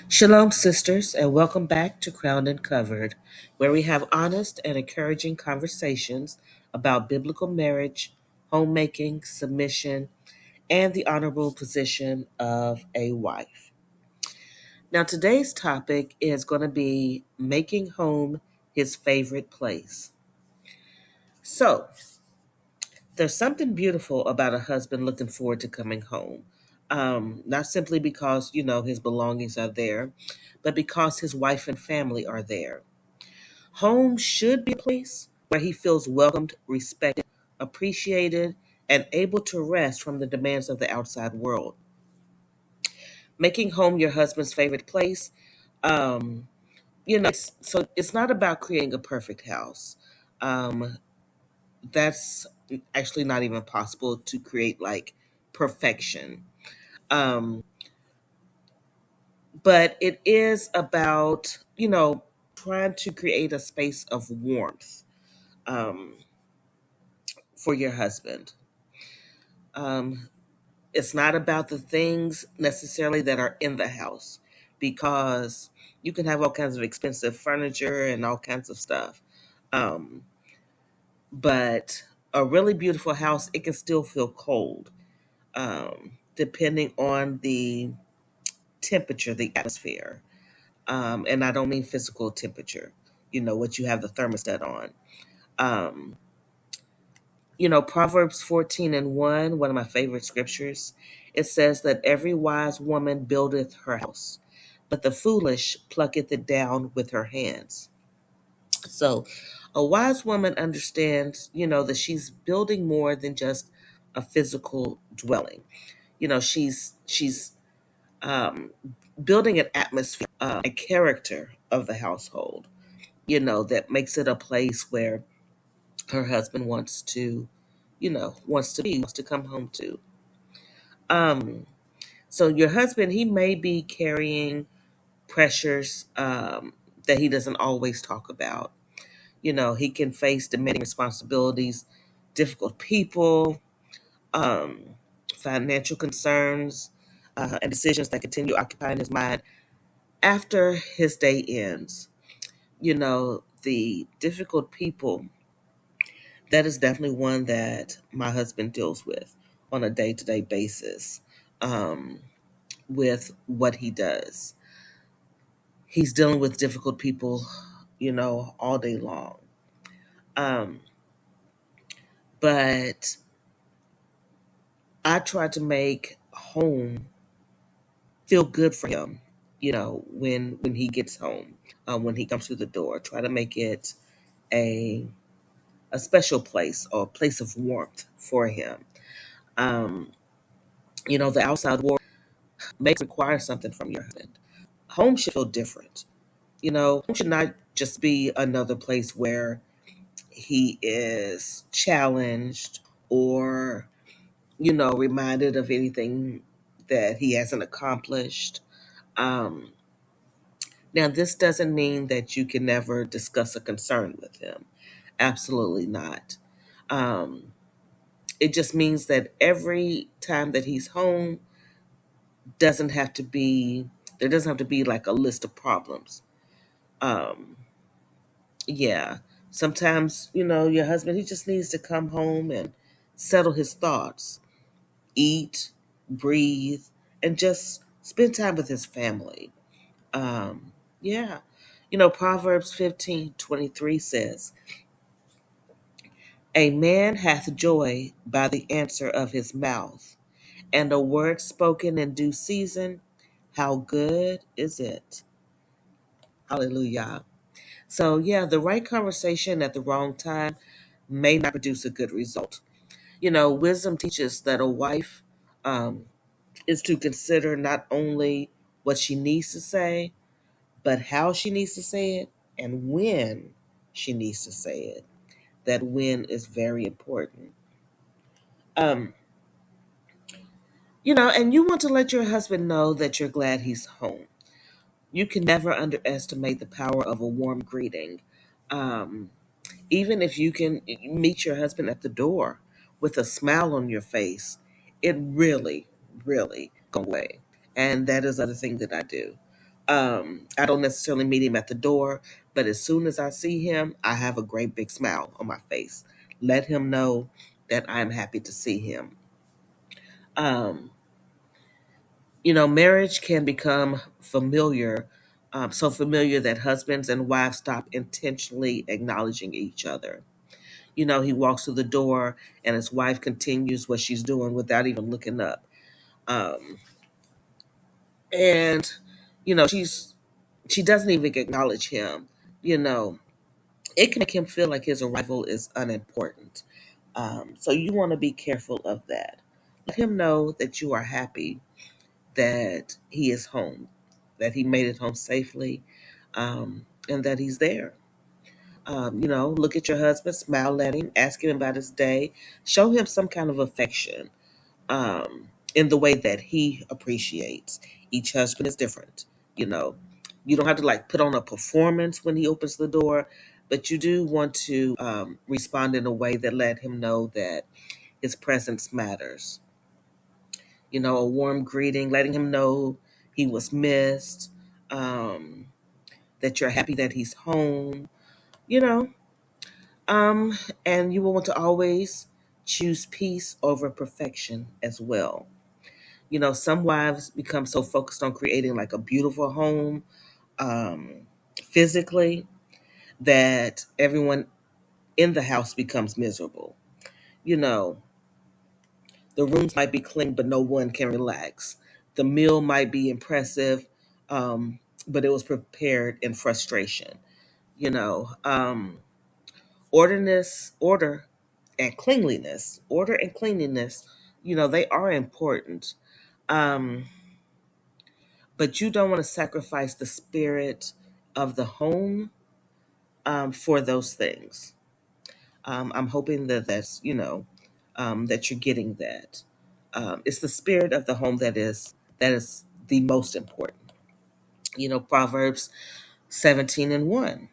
Shalom, sisters, and welcome back to Crowned and Covered, where we have honest and encouraging conversations about biblical marriage, homemaking, submission, and the honorable position of a wife. Now, today's topic is going to be making home his favorite place. So, there's something beautiful about a husband looking forward to coming home. Not simply because, his belongings are there, but because his wife and family are there. Home should be a place where he feels welcomed, respected, appreciated, and able to rest from the demands of the outside world. Making home your husband's favorite place, um, so it's not about creating a perfect house. Um, that's actually not even possible to create like perfection. Um, but it is about, trying to create a space of warmth um, for your husband. Um, it's not about the things necessarily that are in the house because you can have all kinds of expensive furniture and all kinds of stuff. Um, but a really beautiful house, it can still feel cold depending on the temperature, the atmosphere. And I don't mean physical temperature, what you have the thermostat on. Um, Proverbs 14 and 1 of my favorite scriptures, it says that every wise woman buildeth her house, but the foolish plucketh it down with her hands. So a wise woman understands, that she's building more than just a physical dwelling. She's um, building an atmosphere, a character of the household, that makes it a place where her husband wants to come home to. Um, so your husband, he may be carrying pressures that he doesn't always talk about. He can face demanding responsibilities, difficult people, um, financial concerns, and decisions that continue occupying his mind after his day ends. The difficult people, that is definitely one that my husband deals with on a day to day basis um, with what he does. He's dealing with difficult people, all day long. Um, but I try to make home feel good for him, when he gets home, when he comes through the door. Try to make it a a special place or a place of warmth for him. Um, the outside world may require something from your husband. Home should feel different. Home should not just be another place where he is challenged or, reminded of anything that he hasn't accomplished. Um, Now, this doesn't mean that you can never discuss a concern with him. Absolutely not. Um, it just means that every time that he's home doesn't have to be there doesn't have to be like a list of problems. Um, yeah. Sometimes, your husband, he just needs to come home and settle his thoughts, eat, breathe, and just spend time with his family. Yeah. Proverbs 15:23 says, a man hath joy by the answer of his mouth, and a word spoken in due season, how good is it? Hallelujah. So, yeah, the right conversation at the wrong time may not produce a good result. Wisdom teaches that a wife um, is to consider not only what she needs to say, but how she needs to say it and when she needs to say it. That when is very important. Um, and you want to let your husband know that you're glad he's home. You can never underestimate the power of a warm greeting. Um, Even if you can meet your husband at the door with a smile on your face, it really, really go away. And that is the other thing that I do. I don't necessarily meet him at the door, but as soon as I see him, I have a great big smile on my face. Let him know that I'm happy to see him. Um, Marriage can become familiar, so familiar that husbands and wives stop intentionally acknowledging each other. He walks through the door and his wife continues what she's doing without even looking up. Um, and, she doesn't even acknowledge him. You know, it can make him feel like his arrival is unimportant. So you want to be careful of that. Let him know that you are happy that he is home, that he made it home safely, and that he's there. Look at your husband, smile at him, ask him about his day, show him some kind of affection in the way that he appreciates. Each husband is different. You know, you don't have to like put on a performance when he opens the door, but you do want to respond in a way that let him know that his presence matters. A warm greeting, letting him know he was missed, um, that you're happy that he's home, you know, um, and you will want to always choose peace over perfection as well. Some wives become so focused on creating like a beautiful home physically that everyone in the house becomes miserable. You know, the rooms might be clean, but no one can relax. The meal might be impressive, but it was prepared in frustration. You know, um, order and cleanliness, they are important. Um, but you don't want to sacrifice the spirit of the home for those things. I'm hoping that that you're getting that. It's the spirit of the home that is the most important. Proverbs 17:1.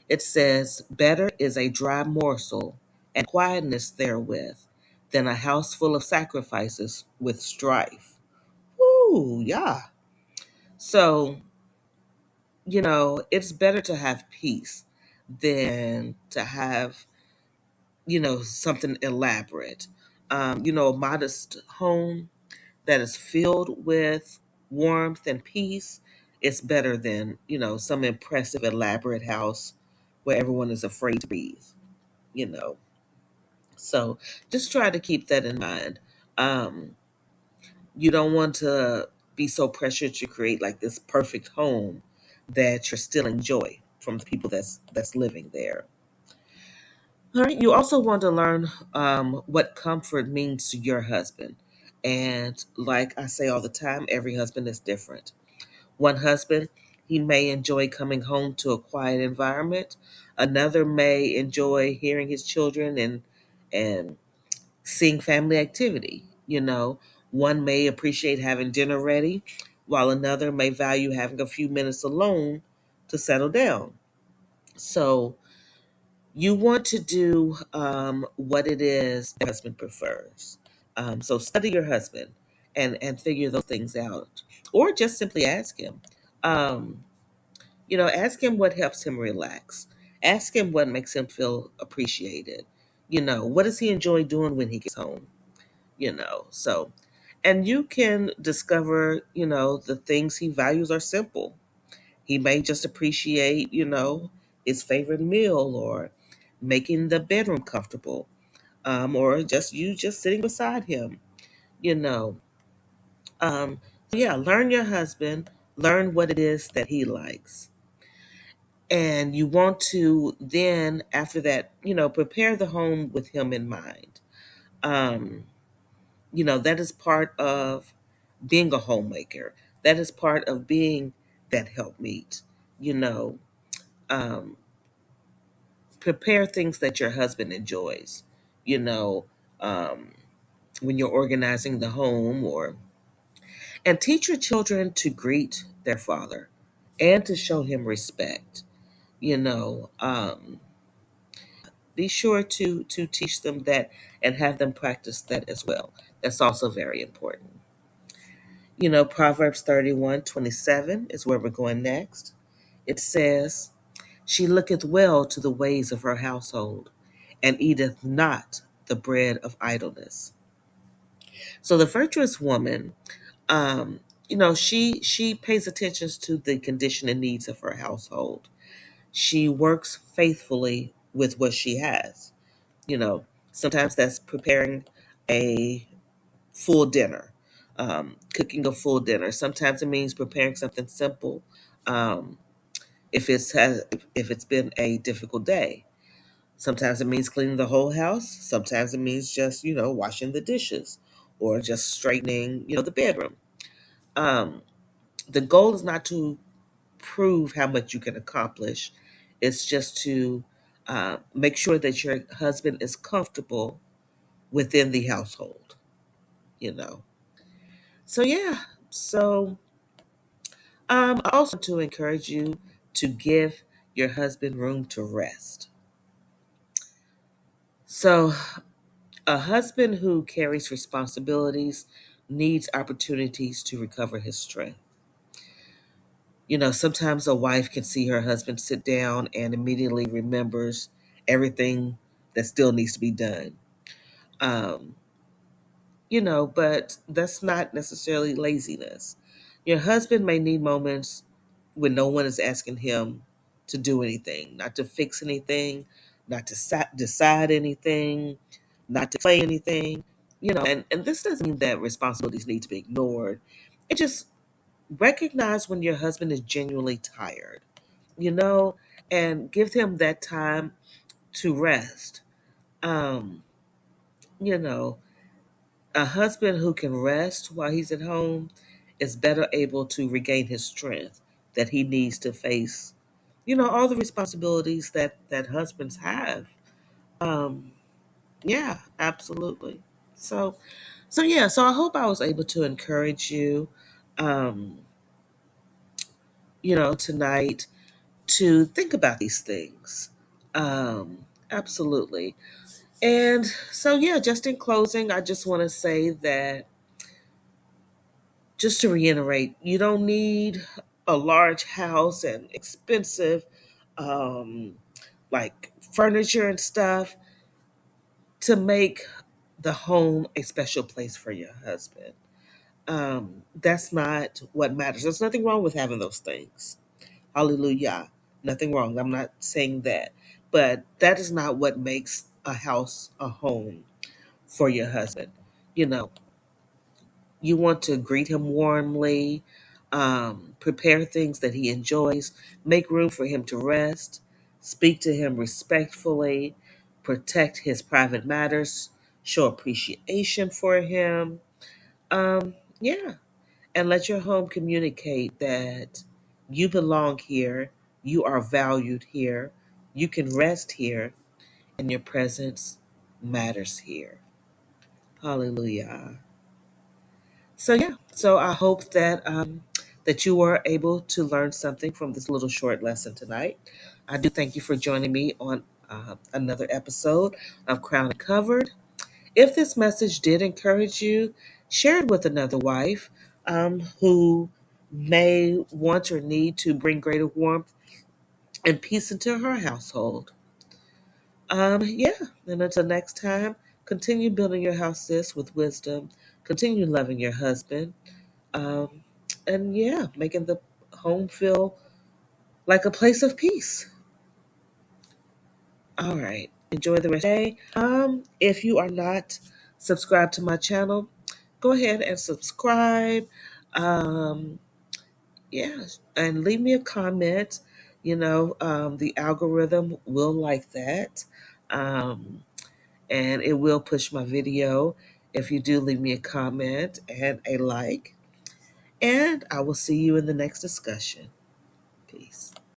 It says, "Better is a dry morsel and quietness therewith than a house full of sacrifices with strife." Ooh, yeah. So it's better to have peace than to have, something elaborate. A modest home that is filled with warmth and peace is better than, some impressive, elaborate house where everyone is afraid to breathe, you know. So just try to keep that in mind. Um, you don't want to be so pressured to create like this perfect home that you're stealing joy from the people that's living there. All right. You also want to learn what comfort means to your husband. And like I say all the time, every husband is different. One husband, he may enjoy coming home to a quiet environment. Another may enjoy hearing his children and seeing family activity. One may appreciate having dinner ready, while another may value having a few minutes alone to settle down. So you want to do what it is the husband prefers. So study your husband and figure those things out, or just simply ask him. Um, ask him what helps him relax. Ask him what makes him feel appreciated. What does he enjoy doing when he gets home? So, and you can discover, the things he values are simple. He may just appreciate, his favorite meal or making the bedroom comfortable, or just you just sitting beside him, you know. Yeah, learn your husband, learn what it is that he likes. And you want to then, after that, prepare the home with him in mind. Um, that is part of being a homemaker. That is part of being that helpmeet. You know, um, prepare things that your husband enjoys. You know, um, when you're organizing the home, or and teach your children to greet their father and to show him respect. You know, be sure to teach them that and have them practice that as well. That's also very important. Proverbs 31:27 is where we're going next. It says, "She looketh well to the ways of her household, and eateth not the bread of idleness." So the virtuous woman, um, she pays attention to the condition and needs of her household. She works faithfully with what she has. Sometimes that's preparing a full dinner, cooking a full dinner. Sometimes it means preparing something simple. Um, if it's been a difficult day, sometimes it means cleaning the whole house. Sometimes it means just washing the dishes, or just straightening the bedroom. Um, the goal is not to prove how much you can accomplish. It's just to make sure that your husband is comfortable within the household. You know. So yeah. So I also to encourage you to give your husband room to rest. So a husband who carries responsibilities needs opportunities to recover his strength. Sometimes a wife can see her husband sit down and immediately remembers everything that still needs to be done. Um, but that's not necessarily laziness. Your husband may need moments when no one is asking him to do anything, not to fix anything, not to decide anything, not to play anything. And this doesn't mean that responsibilities need to be ignored. It just recognize when your husband is genuinely tired, you know, and give him that time to rest. Um, you know, a husband who can rest while he's at home is better able to regain his strength that he needs to face, all the responsibilities that husbands have. Um, yeah, absolutely. So, so I hope I was able to encourage you, um, tonight to think about these things. Absolutely. And so, yeah, just in closing, I just want to say that, just to reiterate, you don't need a large house and expensive, um, like furniture and stuff to make the home a special place for your husband. That's not what matters. There's nothing wrong with having those things. Hallelujah. Nothing wrong. I'm not saying that. But that is not what makes a house a home for your husband. You know, you want to greet him warmly, prepare things that he enjoys, make room for him to rest, speak to him respectfully, protect his private matters, show appreciation for him. Yeah, and let your home communicate that you belong here, you are valued here, you can rest here, and your presence matters here. Hallelujah. So yeah, so I hope that you were able to learn something from this little short lesson tonight. I do thank you for joining me on another episode of Crown and Covered. If this message did encourage you, share it with another wife who may want or need to bring greater warmth and peace into her household. Yeah, and until next time, continue building your house, sis, with wisdom. Continue loving your husband. Um, and yeah, making the home feel like a place of peace. All right. Enjoy the rest of the day. If you are not subscribed to my channel, go ahead and subscribe. Um, yeah, and leave me a comment. The algorithm will like that. Um, and it will push my video if you do leave me a comment and a like. And I will see you in the next discussion. Peace.